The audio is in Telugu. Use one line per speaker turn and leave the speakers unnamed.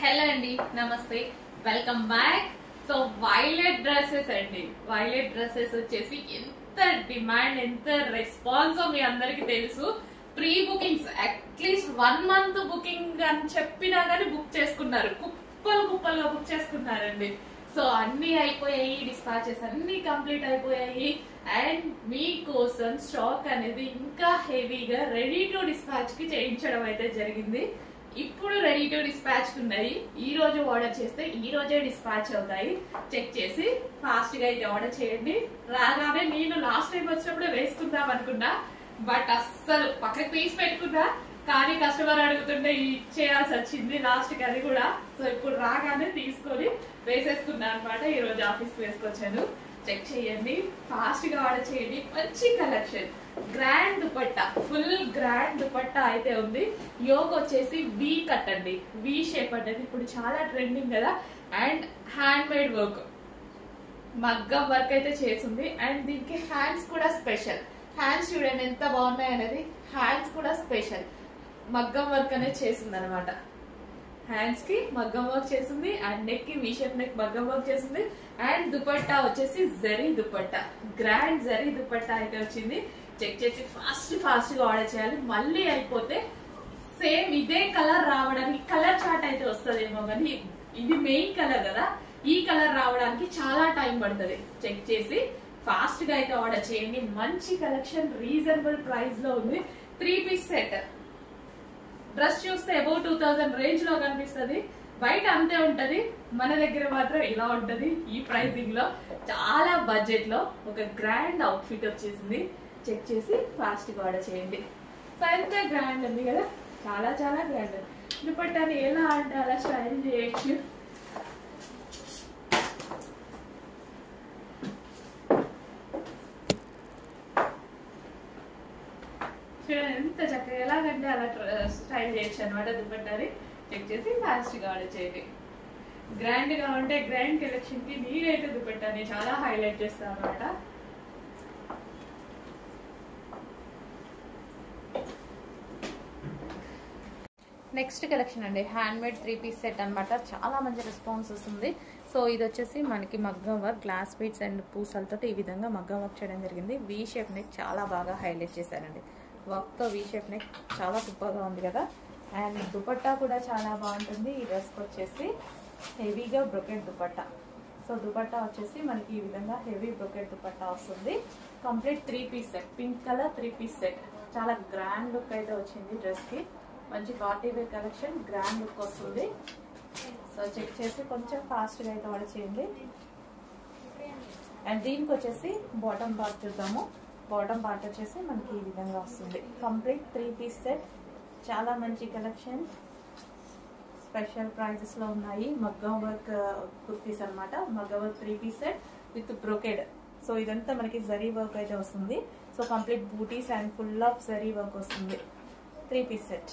హలో అండి, నమస్తే, welcome back. So violet dresses అండి. వైలెట్ డ్రెస్సెస్ వచ్చేసి ఎంత డిమాండ్, ఎంత రెస్పాన్స్ మీ అందరికి తెలుసు. Pre bookings at least 1 month booking అని చెప్పినా కానీ బుక్ చేసుకున్నారు, కుప్పలు కుప్పలుగా బుక్ చేసుకున్నారండి. సో అన్ని అయిపోయాయి, డిస్పాచెస్ అన్ని కంప్లీట్ అయిపోయాయి. అండ్ మీకోసం స్టాక్ అనేది ఇంకా హెవీగా రెడీ టు డిస్పాచ్ కి చేయించడం అయితే జరిగింది. ఇప్పుడు రెడీ టు డిస్పాచ్ ఉన్నాయి. ఈ రోజు ఆర్డర్ చేస్తే ఈ రోజే డిస్పాచ్ అవుతాయి. చెక్ చేసి ఫాస్ట్ గా అయితే ఆర్డర్ చేయండి. రాగానే నేను లాస్ట్ టైం వచ్చినప్పుడు వేసుకుందాం అనుకున్నా, బట్ అస్సలు పక్కకు తీసి పెట్టుకున్నా, కానీ కస్టమర్ అడుగుతుంటే ఇచ్చేయాల్సి వచ్చింది లాస్ట్ కి అది కూడా. సో ఇప్పుడు రాగానే తీసుకొని వేసేసుకున్నా అనమాట. ఈ రోజు ఆఫీస్ వేసుకొచ్చాను. చెక్ చేయండి, ఫాస్ట్ గా ఆర్డర్ చేయండి. మంచి collection, grand dupatta, full grand dupatta అయితే ఉంది. యోగ్ వచ్చేసి వి కట్ అండి, వి షేప్ అనేది ఇప్పుడు చాలా ట్రెండింగ్ కదా. అండ్ హ్యాండ్ మేడ్ వర్క్, మగ్గం వర్క్ అయితే చేసింది. అండ్ దీనికి హ్యాండ్స్ కూడా స్పెషల్. హ్యాండ్స్ చూడండి ఎంత బాగున్నాయి అనేది. హ్యాండ్స్ కూడా స్పెషల్ మగ్గం వర్క్ అనేది చేసింది అనమాట. హ్యాండ్స్ కి మగ్గం వర్క్ చేసింది, అండ్ నెక్ కి వి షేప్ నెక్ మగ్గం వర్క్ చేసింది. అండ్ దుపట్టా వచ్చేసి జరీ దుపట్టా, గ్రాండ్ జరీ దుపట్టా అయితే వచ్చింది. చెక్ చేసి ఫాస్ట్ గా ఆర్డర్ చేయాలి. మళ్ళీ అయిపోతే సేమ్ ఇదే కలర్ రావడానికి, కలర్ చార్ట్ అయితే వస్తుందేమో కానీ ఇది మెయిన్ కలర్ కదా, ఈ కలర్ రావడానికి చాలా టైం పడుతుంది. చెక్ చేసి ఫాస్ట్ గా అయితే ఆర్డర్ చేయండి. మంచి కలెక్షన్, రీజనబుల్ ప్రైస్ లో ఉంది. 3 piece సెట్. డ్రెస్ చూస్తే అబౌవ్ 2000 రేంజ్ లో కనిపిస్తుంది, బయట అంతే ఉంటది, మన దగ్గర మాత్రం ఇలా ఉంటది. ఈ ప్రైసింగ్ లో చాలా బడ్జెట్ లో ఒక గ్రాండ్ అవుట్ ఫిట్ వచ్చేసింది. చెక్ చేసి ఫాస్ట్ గా ఆర్డర్ చేయండి. సో ఎంత గ్రాండ్ ఉంది కదా, చాలా చాలా గ్రాండ్. దుపట్టాని ఎలా అంటే అలా స్టైల్ చేయొచ్చు. ఎంత చక్కగా ఎలాగంటే అలా స్టైల్ చేయొచ్చు అనమాట దుపట్టాని. చెక్ చేసి ఫాస్ట్ గా ఆర్డర్ చేయండి. గ్రాండ్ గా ఉంటే గ్రాండ్ కలెక్షన్ కి నేనైతే దుపట్టాని చాలా హైలైట్ చేస్తాను అనమాట. నెక్స్ట్ కలెక్షన్ అండి, హ్యాండ్ మేడ్ 3 piece సెట్ అనమాట. చాలా మంచి రెస్పాన్స్ వస్తుంది. సో ఇది వచ్చేసి మనకి మగ్గం వర్క్, గ్లాస్ బీడ్స్ అండ్ పూసలతో ఈ విధంగా మగ్గం వర్క్ చేయడం జరిగింది. వి షేప్ నెక్ చాలా బాగా హైలైట్ చేశారండి. వర్క్ తో వి షేప్ నెక్ చాలా సూపర్ గా ఉంది కదా. అండ్ దుపట్టా కూడా చాలా బాగుంటుంది. ఈ డ్రెస్ వచ్చేసి హెవీగా బ్రొకెట్ దుపట్టా. సో దుపట్టా వచ్చేసి మనకి ఈ విధంగా హెవీ బ్రొకెట్ దుపట్టా వస్తుంది. Complete 3 piece set, pink colour 3 piece set. చాలా గ్రాండ్ లుక్ అయితే వచ్చింది డ్రెస్ కి. మంచి party wear collection, grand look వస్తుంది. సో చెక్ చేసి కొంచెం ఫాస్ట్ గా అయితే ఆర్డర్ చేయండి. అండ్ దీనికి వచ్చేసి బాటమ్ పార్ట్ చూద్దాము. బాటమ్ పార్ట్ వచ్చేసి మనకి ఈ విధంగా వస్తుంది. కంప్లీట్ 3 piece సెట్, చాలా మంచి కలెక్షన్. స్పెషల్ ప్రైజెస్ లో ఉన్నాయి. మగ్గం వర్క్ కుర్తీస్ అనమాట. మగ్గం work 3 piece set with brocade. So ఇదంతా మనకి జరీ వర్క్ అయితే వస్తుంది. So complete bootis and full of zari work వస్తుంది. 3 piece సెట్.